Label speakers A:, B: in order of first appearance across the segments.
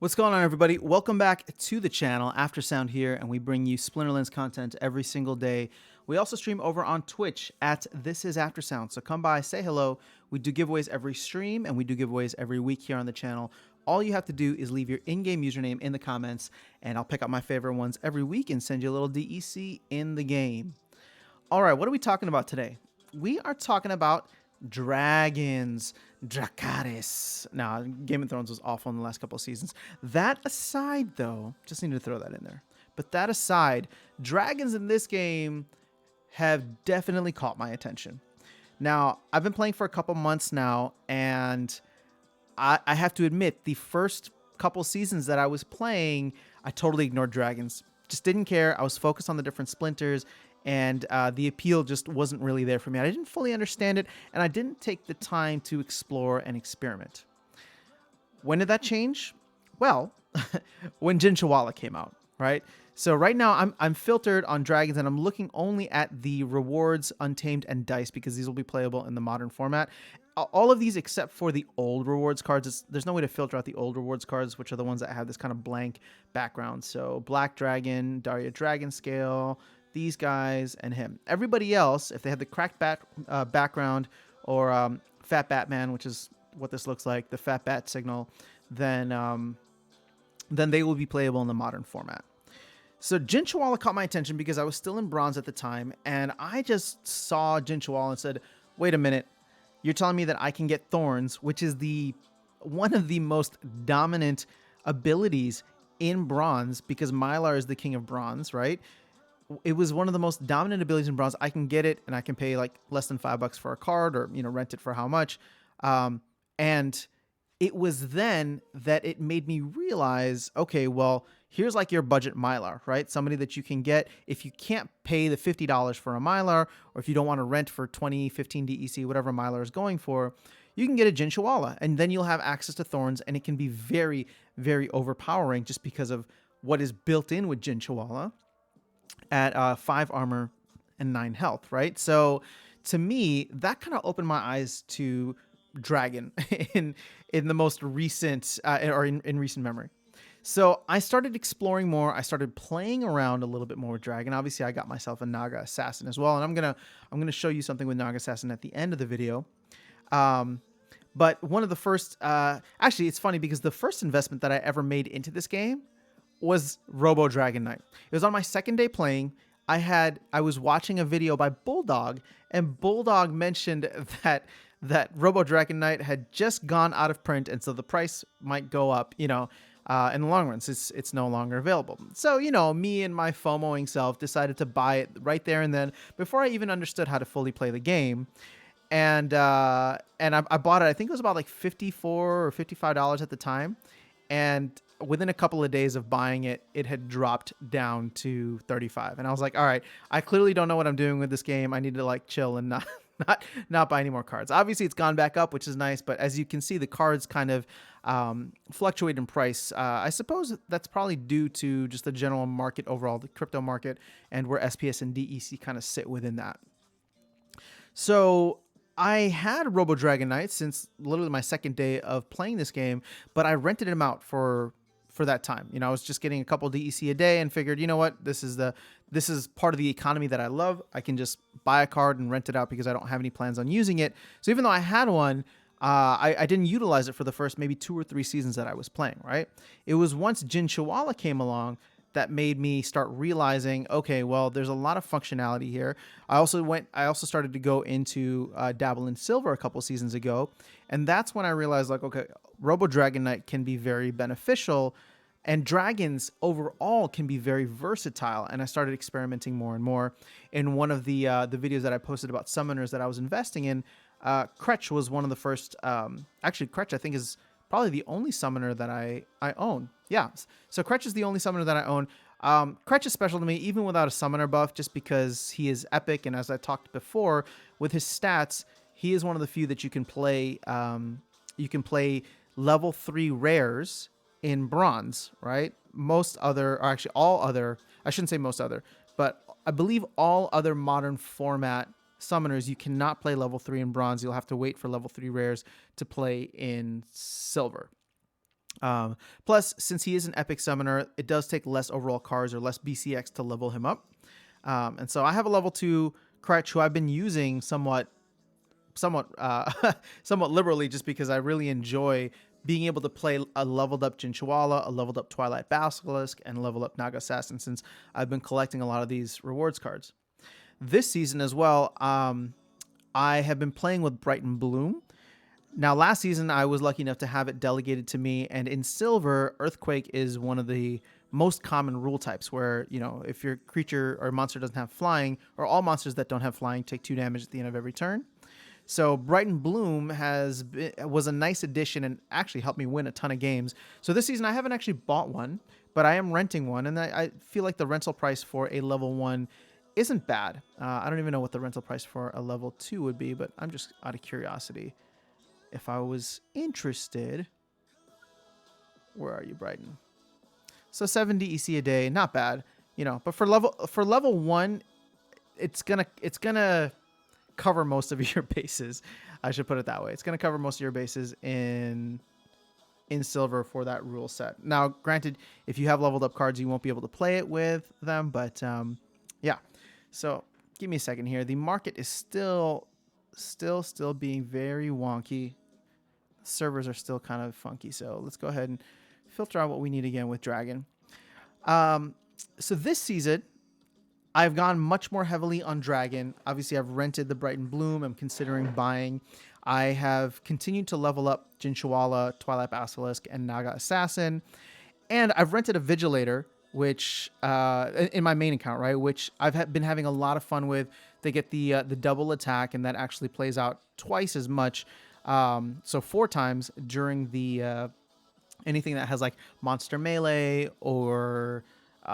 A: What's going on, everybody? Welcome back to the channel. Aftersound here, and we bring you Splinterlands content every single day. We also stream over on Twitch at This Is Aftersound, so come by, say hello. We do giveaways every stream, and we do giveaways every week here on the channel. All you have to do is leave your in-game username in the comments, and I'll pick out my favorite ones every week and send you a little DEC in the game. All right, what are we talking about today? We are talking about dragons, Dracarys. Now, Game of Thrones was awful in the last couple of seasons. That aside, though, just need to throw that in there. But that aside, dragons in this game have definitely caught my attention. Now, I've been playing for a couple months now, and I have to admit, the first couple seasons that I was playing, I totally ignored dragons. Just didn't care. I was focused on the different splinters, and the appeal just wasn't really there for me. I didn't fully understand it, and I didn't take the time to explore and experiment. When did that change? Well, when Jin Chawala came out, right? So right now I'm filtered on dragons, and I'm looking only at the rewards, untamed, and dice, because these will be playable in the modern format. All of these except for the old rewards cards. There's no way to filter out the old rewards cards, which are the ones that have this kind of blank background. So Black Dragon, Daria Dragon Scale, these guys, and him. Everybody else, if they have the cracked background or Fat Batman, which is what this looks like, the Fat Bat signal, then they will be playable in the modern format. So Jin Chawala caught my attention because I was still in bronze at the time, and I just saw Jin Chawala and said, wait a minute, you're telling me that I can get Thorns, which is one of the most dominant abilities in bronze, because Mylar is the king of bronze, right? It was one of the most dominant abilities in bronze. I can get it, and I can pay like less than $5 for a card, or rent it for how much. And it was then that it made me realize, okay, well, here's like your budget Mylar, right? Somebody that you can get if you can't pay the $50 for a Mylar, or if you don't want to rent for 20, 15 DEC, whatever Mylar is going for, you can get a Jin Chawala, and then you'll have access to Thorns, and it can be very, very overpowering just because of what is built in with Jin Chawala at 5 armor and 9 health, right? So to me, that kind of opened my eyes to dragon in the most recent or in recent memory. So I started exploring more. I started playing around a little bit more with dragon. Obviously, I got myself a Naga Assassin as well, and I'm gonna show you something with Naga Assassin at the end of the video. But one of the first, actually, it's funny because the first investment that I ever made into this game was Robo Dragon Knight. It was on my second day playing. I was watching a video by Bulldog, and Bulldog mentioned that Robo Dragon Knight had just gone out of print, and so the price might go up, in the long run, since it's no longer available. So, me and my FOMOing self decided to buy it right there and then, before I even understood how to fully play the game. And I bought it. I think it was about like $54 or $55 at the time, and within a couple of days of buying it, it had dropped down to 35. And I was like, all right, I clearly don't know what I'm doing with this game. I need to like chill and not buy any more cards. Obviously, it's gone back up, which is nice. But as you can see, the cards kind of fluctuate in price. I suppose that's probably due to just the general market overall, the crypto market, and where SPS and DEC kind of sit within that. So I had Robo Dragon Knight since literally my second day of playing this game, but I rented him out for that time. I was just getting a couple DEC a day and figured, you know what, this is part of the economy that I love. I can just buy a card and rent it out because I don't have any plans on using it. So even though I had one, I didn't utilize it for the first maybe 2 or 3 seasons that I was playing, right? It was once Jin Chawala came along that made me start realizing, okay, well, there's a lot of functionality here. I also started to go into dabble in silver a couple seasons ago, and that's when I realized, like, okay, Robo Dragon Knight can be very beneficial, and dragons overall can be very versatile. And I started experimenting more and more. In one of the videos that I posted about summoners that I was investing in, Kretch was one of the first. Actually, Kretch I think is probably the only summoner that I own. Yeah, so Kretch is the only summoner that I own. Kretch is special to me even without a summoner buff, just because he is epic, and as I talked before, with his stats, he is one of the few that you can play. You can play level 3 rares in bronze, right? Most other, or actually all other, I shouldn't say most other, but I believe all other modern format summoners, you cannot play level 3 in bronze. You'll have to wait for level 3 rares to play in silver. Plus, since he is an epic summoner, it does take less overall cards or less BCX to level him up. And so I have a level 2 Crutch who I've been using somewhat liberally, just because I really enjoy being able to play a leveled up Jinchwala, a leveled up Twilight Basilisk, and level up Naga Assassin, since I've been collecting a lot of these rewards cards. This season as well, I have been playing with Brighton Bloom. Now, last season, I was lucky enough to have it delegated to me, and in Silver, Earthquake is one of the most common rule types where, if your creature or monster doesn't have flying, or all monsters that don't have flying take 2 damage at the end of every turn. So Brighton Bloom was a nice addition and actually helped me win a ton of games. So this season, I haven't actually bought one, but I am renting one, and I feel like the rental price for a level 1 isn't bad. I don't even know what the rental price for a level 2 would be, but I'm just out of curiosity. If I was interested, where are you, Brighton? So 70 EC a day, not bad, But for level 1, it's gonna cover most of your bases. I should put it that way. It's gonna cover most of your bases in Silver for that rule set. Now, granted, if you have leveled up cards, you won't be able to play it with them, but yeah. So give me a second here. The market is still being very wonky. Servers are still kind of funky, so let's go ahead and filter out what we need again with Dragon. So this season, I've gone much more heavily on Dragon. Obviously, I've rented the Brighton Bloom. I'm considering buying. I have continued to level up Jinchwala, Twilight Basilisk, and Naga Assassin. And I've rented a Vigilator, which in my main account, right? Which I've been having a lot of fun with. They get the double attack, and that actually plays out twice as much. So 4 times during the anything that has like monster melee or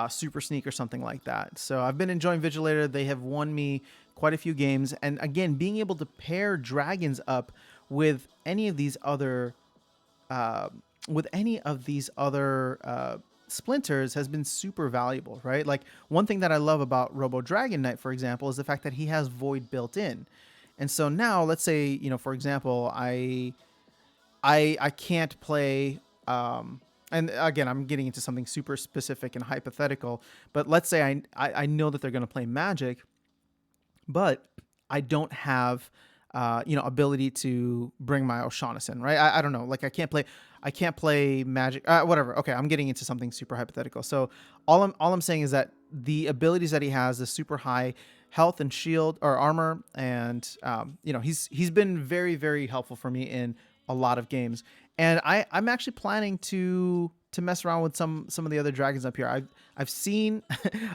A: super sneak or something like that. So I've been enjoying Vigilator. They have won me quite a few games, and again, being able to pair dragons up with any of these other splinters has been super valuable, right? Like, one thing that I love about Robo Dragon Knight, for example, is the fact that he has Void built in. And so now, let's say, for example, I can't play, and again, I'm getting into something super specific and hypothetical, but let's say I know that they're going to play Magic, but I don't have, ability to bring my O'Shaughnessy, right? I don't know, like I can't play Magic, whatever. Okay, I'm getting into something super hypothetical. So all I'm saying is that the abilities that he has, the super high health and shield or armor, and he's been very, very helpful for me in a lot of games. And I'm actually planning to mess around with some of the other dragons up here. I've seen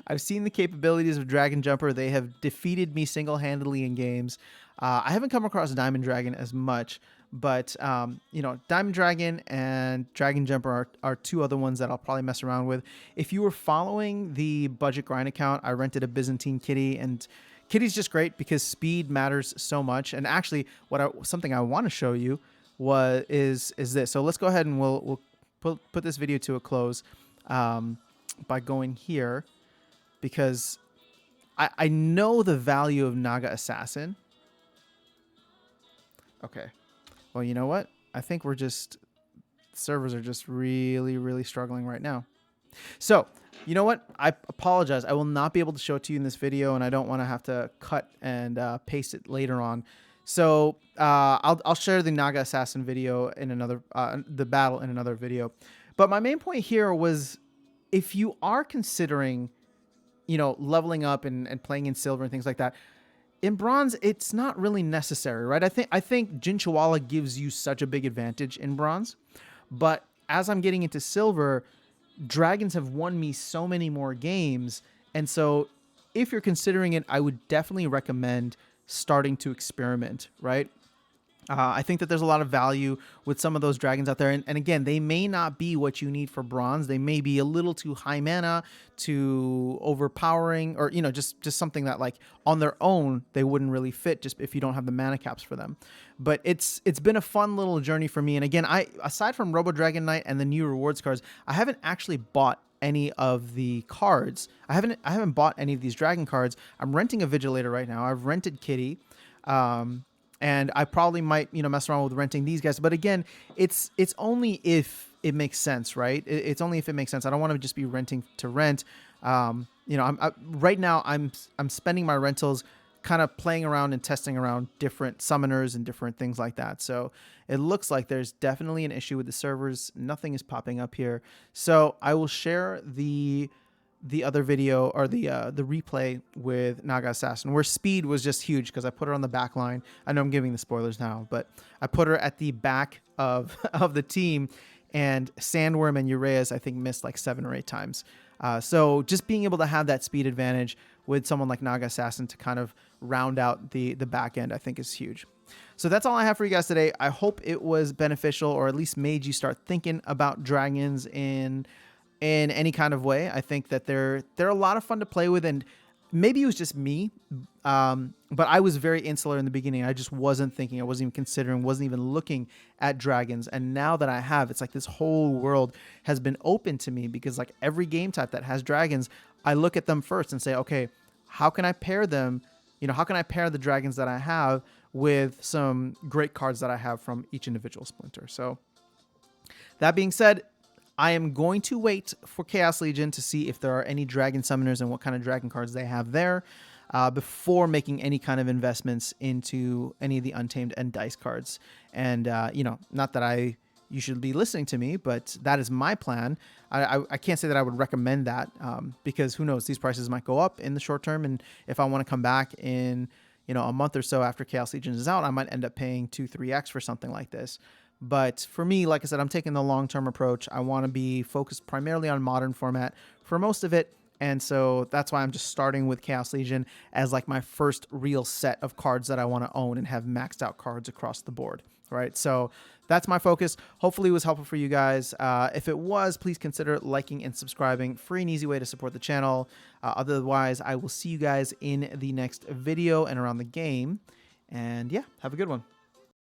A: I've seen the capabilities of Dragon Jumper. They have defeated me single-handedly in games. I haven't come across Diamond Dragon as much, but Diamond Dragon and Dragon Jumper are 2 other ones that I'll probably mess around with. If you were following the Budget Grind account, I rented a Byzantine Kitty, and Kitty's just great because speed matters so much. And actually, something I want to show you is this. So let's go ahead and we'll put this video to a close by going here, because I know the value of Naga Assassin. Okay. Well, you know what? I think servers are just really, really struggling right now. So, you know what? I apologize. I will not be able to show it to you in this video, and I don't want to have to cut and paste it later on. So I'll share the Naga Assassin video in the battle in another video. But my main point here was, if you are considering, leveling up and playing in Silver and things like that, in Bronze, it's not really necessary, right? I think Jinchwala gives you such a big advantage in Bronze, but as I'm getting into Silver, dragons have won me so many more games, and so if you're considering it, I would definitely recommend starting to experiment, right? I think that there's a lot of value with some of those dragons out there. And again, they may not be what you need for Bronze. They may be a little too high mana, too overpowering, or, just something that, like, on their own, they wouldn't really fit just if you don't have the mana caps for them. But it's been a fun little journey for me. And again, aside from Robo Dragon Knight and the new rewards cards, I haven't actually bought any of the cards. I haven't bought any of these dragon cards. I'm renting a Vigilator right now. I've rented Kitty. And I probably might, mess around with renting these guys. But again, it's only if it makes sense, right? It's only if it makes sense. I don't want to just be renting to rent. Right now I'm spending my rentals kind of playing around and testing around different summoners and different things like that. So it looks like there's definitely an issue with the servers. Nothing is popping up here. So I will share the other video, or the replay with Naga Assassin, where speed was just huge because I put her on the back line. I know I'm giving the spoilers now, but I put her at the back of the team, and Sandworm and Uraeus I think missed like 7 or 8 times. So just being able to have that speed advantage with someone like Naga Assassin to kind of round out the back end, I think is huge. So that's all I have for you guys today. I hope it was beneficial, or at least made you start thinking about dragons in any kind of way. I think that they're a lot of fun to play with, and maybe it was just me, but I was very insular in the beginning. I just wasn't thinking, I wasn't even considering, wasn't even looking at dragons. And now that I have, it's like this whole world has been open to me, because like every game type that has dragons, I look at them first and say, okay, how can I pair them? How can I pair the dragons that I have with some great cards that I have from each individual splinter? So that being said, I am going to wait for Chaos Legion to see if there are any dragon summoners and what kind of dragon cards they have there, before making any kind of investments into any of the Untamed and Dice cards. And, not that you should be listening to me, but that is my plan. I can't say that I would recommend that, because who knows, these prices might go up in the short term. And if I want to come back in, a month or so after Chaos Legion is out, I might end up paying 2-3x for something like this. But for me, like I said, I'm taking the long-term approach. I want to be focused primarily on modern format for most of it. And so that's why I'm just starting with Chaos Legion as like my first real set of cards that I want to own and have maxed out cards across the board. Right. So that's my focus. Hopefully it was helpful for you guys. If it was, please consider liking and subscribing. Free and easy way to support the channel. Otherwise, I will see you guys in the next video and around the game. And yeah, have a good one.